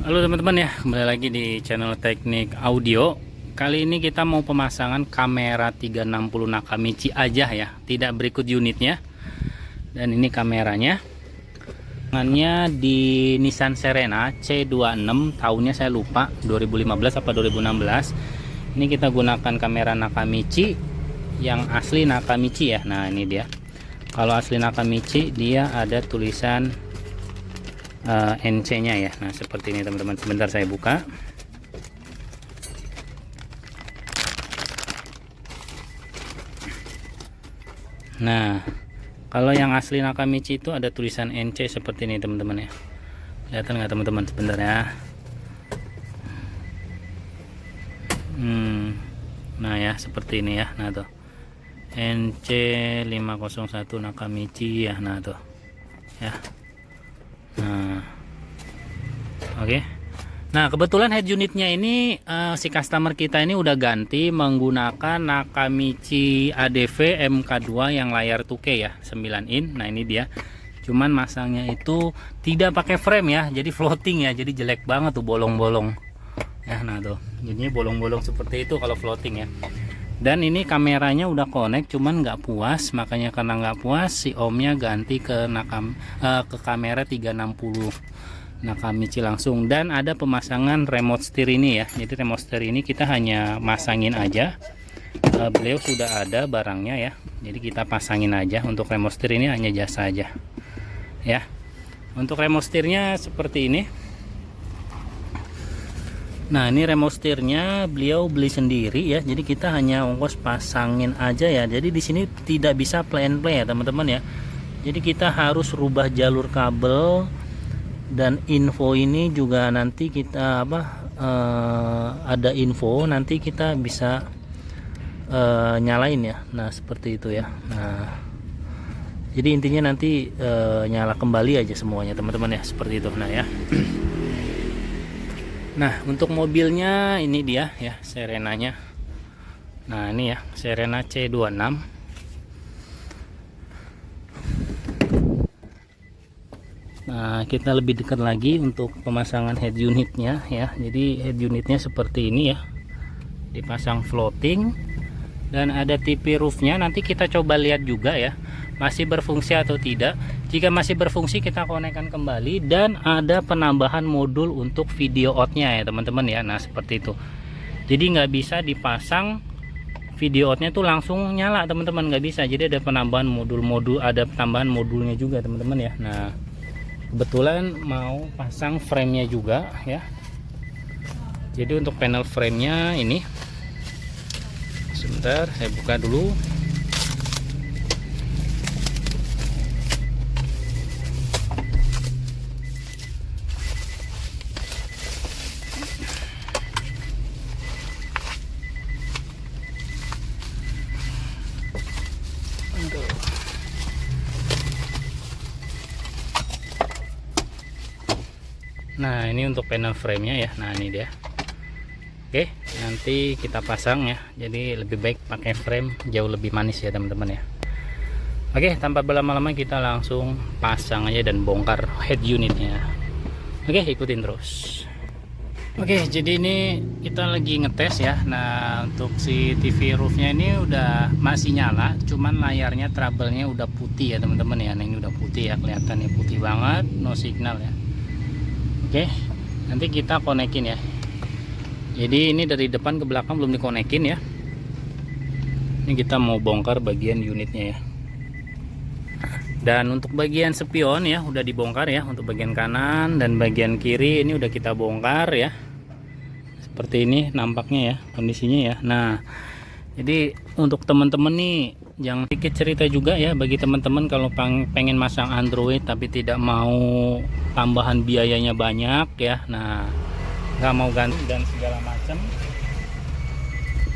Halo teman-teman ya, kembali lagi di channel Teknik Audio. Kali ini kita mau pemasangan kamera 360 Nakamichi aja ya, tidak berikut unitnya. Dan ini kameranya. Tangannya di Nissan Serena C26, tahunnya saya lupa, 2015 apa 2016. Ini kita gunakan kamera Nakamichi yang asli Nakamichi ya. Nah, ini dia. Kalau asli Nakamichi dia ada tulisan NC nya ya. Nah seperti ini teman-teman, sebentar saya buka. Nah kalau yang asli Nakamichi itu ada tulisan NC seperti ini teman-teman ya. Kelihatan nggak teman-teman? Sebentar ya. Nah ya seperti ini ya. Nah tuh NC 501 Nakamichi ya. Nah tuh ya. Nah, oke. Nah kebetulan head unitnya ini si customer kita ini udah ganti menggunakan Nakamichi ADV MK2 yang layar 2K ya, 9 in. Nah ini dia. Cuman masangnya itu tidak pakai frame ya, jadi floating ya, jadi jelek banget tuh, bolong-bolong. Ya, nah tuh, jadinya bolong-bolong seperti itu kalau floating ya. Dan ini kameranya udah connect, cuman nggak puas, makanya karena nggak puas si omnya ganti ke kamera 360 Nakamichi langsung. Dan ada pemasangan remote setir ini ya, jadi remote setir ini kita hanya masangin aja. Beliau sudah ada barangnya ya, jadi kita pasangin aja. Untuk remote setir ini hanya jasa aja ya. Untuk remote setirnya seperti ini. Nah ini remote setirnya beliau beli sendiri ya, jadi kita hanya ongkos pasangin aja ya. Jadi di sini tidak bisa play and play ya teman-teman ya. Jadi kita harus rubah jalur kabel, dan info ini juga nanti kita ada info nanti kita bisa nyalain ya. Nah seperti itu ya. Nah jadi intinya nanti nyala kembali aja semuanya teman-teman ya, seperti itu. Nah ya. Nah untuk mobilnya ini dia ya, Serenanya. Nah ini ya Serena C26. Nah kita lebih dekat lagi untuk pemasangan head unitnya ya. Jadi head unitnya seperti ini ya, dipasang floating dan ada TP roofnya. Nanti kita coba lihat juga ya, masih berfungsi atau tidak. Jika masih berfungsi kita konekkan kembali, dan ada penambahan modul untuk video outnya ya teman-teman ya. Nah seperti itu, jadi nggak bisa dipasang video outnya tuh langsung nyala teman-teman, nggak bisa. Jadi ada penambahan modul-modul, ada tambahan modulnya juga teman-teman ya. Nah kebetulan mau pasang frame-nya juga ya. Jadi untuk panel frame-nya ini, sebentar saya buka dulu. Nah ini untuk panel frame-nya ya. Nah ini dia. Oke, nanti kita pasang ya. Jadi lebih baik pakai frame, jauh lebih manis ya teman-teman ya. Oke, tanpa berlama-lama kita langsung pasang aja dan bongkar head unitnya. Oke, ikutin terus. Oke, jadi ini kita lagi ngetes ya. Nah untuk si TV roofnya ini udah masih nyala, cuman layarnya trouble-nya udah putih ya teman-teman ya. Nah ini udah putih ya, kelihatannya putih banget, no signal ya. Oke, nanti kita konekin ya. Jadi ini dari depan ke belakang belum dikonekin ya. Ini kita mau bongkar bagian unitnya ya. Dan untuk bagian spion ya udah dibongkar ya. Untuk bagian kanan dan bagian kiri ini udah kita bongkar ya. Seperti ini nampaknya ya kondisinya ya. Nah jadi untuk teman-teman nih, jangan sedikit cerita juga ya bagi teman-teman kalau pengen masang Android tapi tidak mau tambahan biayanya banyak ya. Nah nggak mau ganti dan segala macam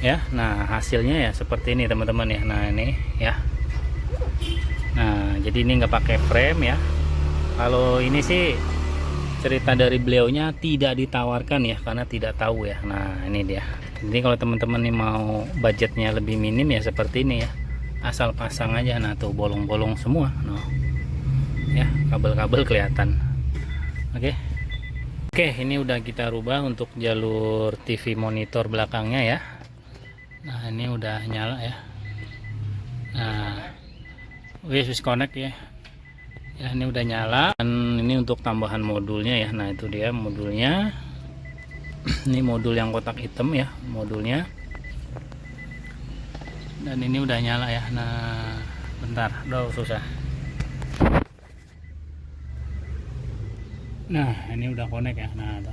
ya. Nah hasilnya ya seperti ini teman-teman ya. Nah ini ya. Nah jadi ini nggak pakai frame ya. Kalau ini sih cerita dari beliaunya tidak ditawarkan ya, karena tidak tahu ya. Nah ini dia. Jadi kalau teman-teman nih mau budgetnya lebih minim ya seperti ini ya, asal pasang aja. Nah tuh bolong-bolong semua, no. Ya kabel-kabel kelihatan. Oke. Oke, ini udah kita rubah untuk jalur TV monitor belakangnya ya. Nah, ini udah nyala ya. Nah, wis connect ya. Ya, ini udah nyala. Dan ini untuk tambahan modulnya ya. Nah, itu dia modulnya. Ini modul yang kotak hitam ya, modulnya. Dan ini udah nyala ya. Nah, bentar, susah. Nah, ini udah connect ya. Nah, tuh.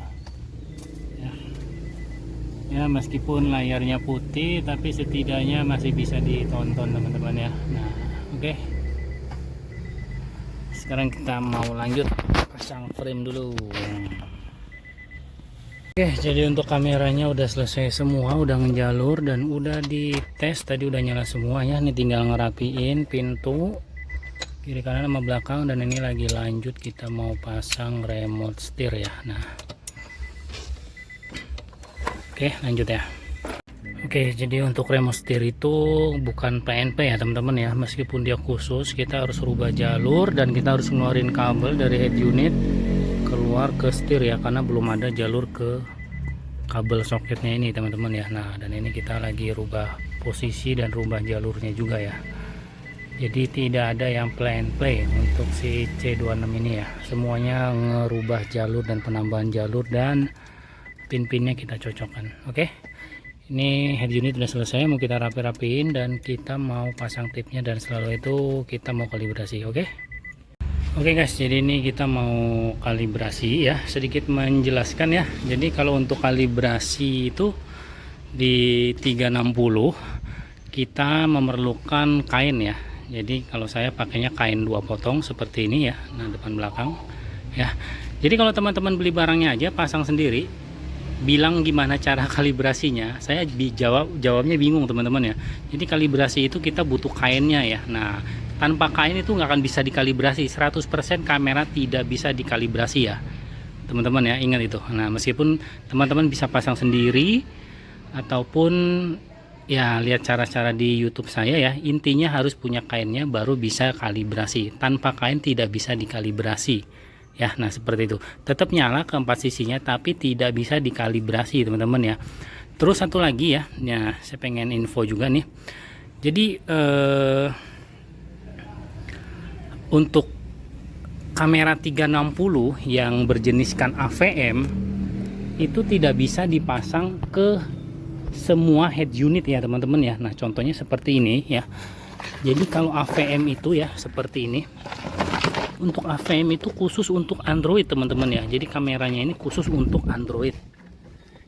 Ya, meskipun layarnya putih tapi setidaknya masih bisa ditonton teman-teman ya. Nah, oke. Sekarang kita mau lanjut pasang frame dulu. Oke, jadi untuk kameranya udah selesai semua, udah ngejalur dan udah dites, tadi udah nyala semua ya. Ini tinggal ngerapiin pintu kiri kanan sama belakang, dan ini lagi lanjut kita mau pasang remote setir ya. Nah, oke, lanjut ya. Oke, jadi untuk remote setir itu bukan PNP ya teman-teman ya. Meskipun dia khusus, kita harus rubah jalur dan kita harus ngeluarin kabel dari head unit keluar ke setir ya, karena belum ada jalur ke kabel soketnya ini teman-teman ya. Nah, dan ini kita lagi rubah posisi dan rubah jalurnya juga ya. Jadi tidak ada yang play and play untuk si C26 ini ya. Semuanya ngerubah jalur dan penambahan jalur dan pin-pinnya kita cocokkan. Oke. Ini head unit sudah selesai, mau kita rapi-rapiin dan kita mau pasang tipnya, dan selalu itu kita mau kalibrasi. Oke. Oke guys, jadi ini kita mau kalibrasi ya. Sedikit menjelaskan ya. Jadi kalau untuk kalibrasi itu di 360 kita memerlukan kain ya. Jadi kalau saya pakainya kain 2 potong seperti ini ya. Nah, depan belakang ya. Jadi kalau teman-teman beli barangnya aja pasang sendiri, bilang gimana cara kalibrasinya, saya jawabnya bingung teman-teman ya. Jadi kalibrasi itu kita butuh kainnya ya. Nah, tanpa kain itu nggak akan bisa dikalibrasi. 100% kamera tidak bisa dikalibrasi ya teman-teman ya, ingat itu. Nah, meskipun teman-teman bisa pasang sendiri ataupun ya lihat cara-cara di YouTube saya ya, intinya harus punya kainnya baru bisa kalibrasi. Tanpa kain tidak bisa dikalibrasi ya. Nah, seperti itu. Tetap nyala keempat sisinya tapi tidak bisa dikalibrasi teman-teman ya. Terus satu lagi ya, saya pengen info juga nih. Jadi untuk kamera 360 yang berjeniskan AVM itu tidak bisa dipasang ke semua head unit ya teman-teman ya. Nah, contohnya seperti ini ya. Jadi kalau AVM itu ya seperti ini. Untuk AVM itu khusus untuk Android teman-teman ya. Jadi kameranya ini khusus untuk Android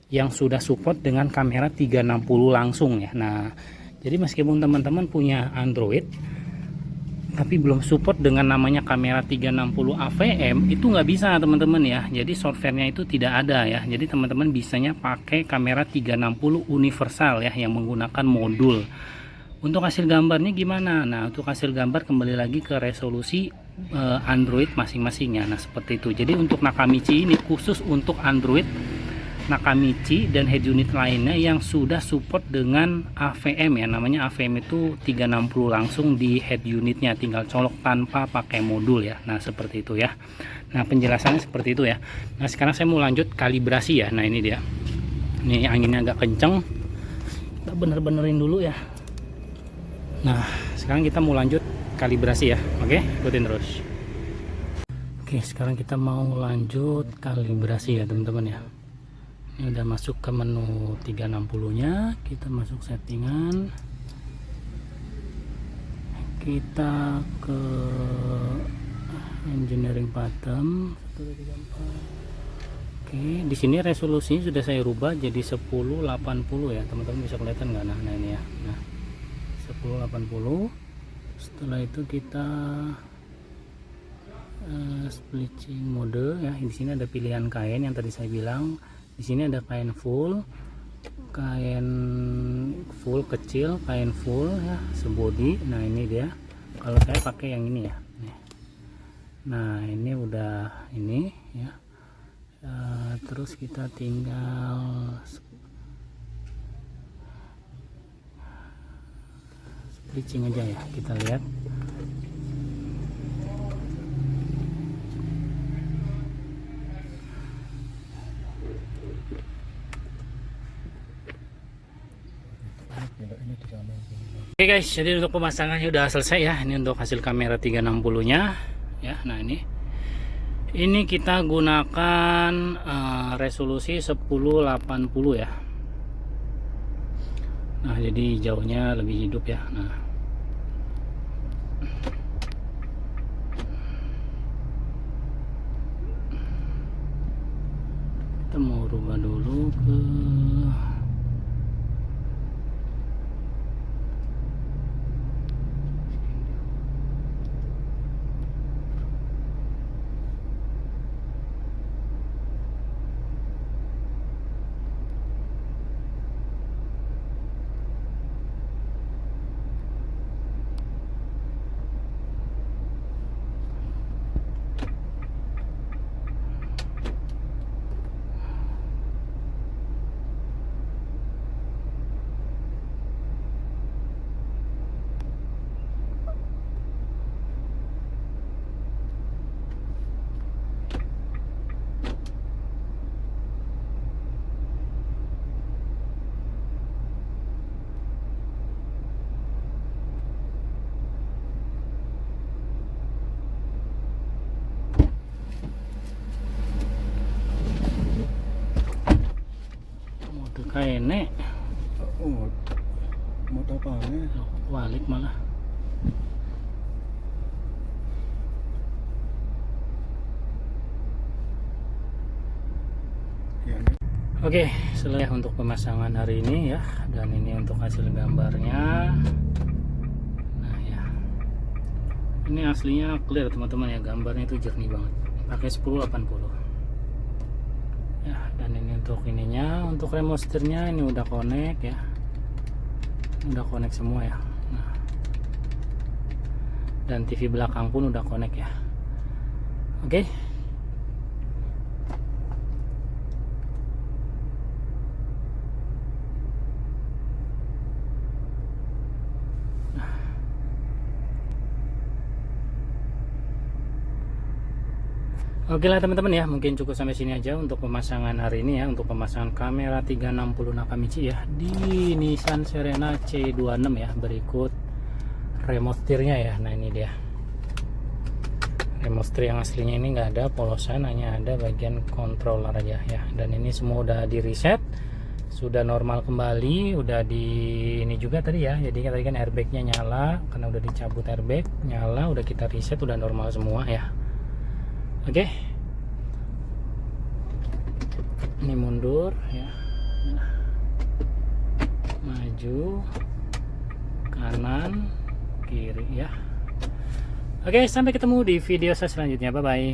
yang sudah support dengan kamera 360 langsung ya. Nah, jadi meskipun teman-teman punya Android tapi belum support dengan namanya kamera 360 AVM, itu nggak bisa teman-teman ya. Jadi softwarenya itu tidak ada ya. Jadi teman-teman bisanya pakai kamera 360 universal ya, yang menggunakan modul. Untuk hasil gambarnya gimana? Nah, untuk hasil gambar kembali lagi ke resolusi Android masing-masingnya. Nah, seperti itu. Jadi untuk Nakamichi ini khusus untuk Android Nakamichi dan head unit lainnya yang sudah support dengan AVM ya. Namanya AVM itu 360 langsung di head unitnya, tinggal colok tanpa pakai modul ya. Nah, seperti itu ya. Nah, penjelasannya seperti itu ya. Nah, sekarang saya mau lanjut kalibrasi ya. Nah, ini dia. Ini anginnya agak kenceng, kita bener-benerin dulu ya. Nah, sekarang kita mau lanjut kalibrasi ya. Oke, ikutin terus. Oke, sekarang kita mau lanjut kalibrasi ya teman-teman ya. Ini udah masuk ke menu 360 nya, kita masuk settingan, kita ke engineering pattern 1, 2, 3, 4. Oke, di sini resolusinya sudah saya rubah jadi 1080 ya teman-teman, bisa kelihatan nggak? Nah ini ya. Nah, 1080. Setelah itu kita splitting mode ya. Di sini ada pilihan kain yang tadi saya bilang. Di sini ada kain full kecil, kain full ya, sebody. Nah, ini dia. Kalau saya pakai yang ini ya. Nah, ini udah ini ya. Terus kita tinggal splitting aja ya. Kita lihat. Oke guys, jadi untuk pemasangannya udah selesai ya. Ini untuk hasil kamera 360 nya ya. Nah ini kita gunakan resolusi 1080 ya. Nah jadi jauhnya lebih hidup ya. Nah kita mau rubah dulu ke mode kene. Oh, mau apa nih? Balik malah. Oke, selesai untuk pemasangan hari ini ya, dan ini untuk hasil gambarnya. Nah ya, ini aslinya clear teman-teman ya, gambarnya itu jernih banget, pakai 1080 ya. Dan ini untuk ininya, untuk remote setirnya ini udah connect ya, udah connect semua ya. Nah, dan TV belakang pun udah connect ya. Oke. Oke lah teman-teman ya, mungkin cukup sampai sini aja untuk pemasangan hari ini ya, untuk pemasangan kamera 360 Nakamichi ya di Nissan Serena C26 ya. Berikut remote setirnya ya. Nah ini dia remote setir yang aslinya, ini nggak ada polosan, hanya ada bagian controller aja ya. Dan ini semua udah di reset, sudah normal kembali, udah di ini juga tadi ya. Jadi tadi kan airbagnya nyala, karena udah dicabut airbag, nyala, udah kita reset, udah normal semua ya. Oke, ini mundur ya, nah, maju, kanan, kiri ya. Oke, sampai ketemu di video saya selanjutnya. Bye bye.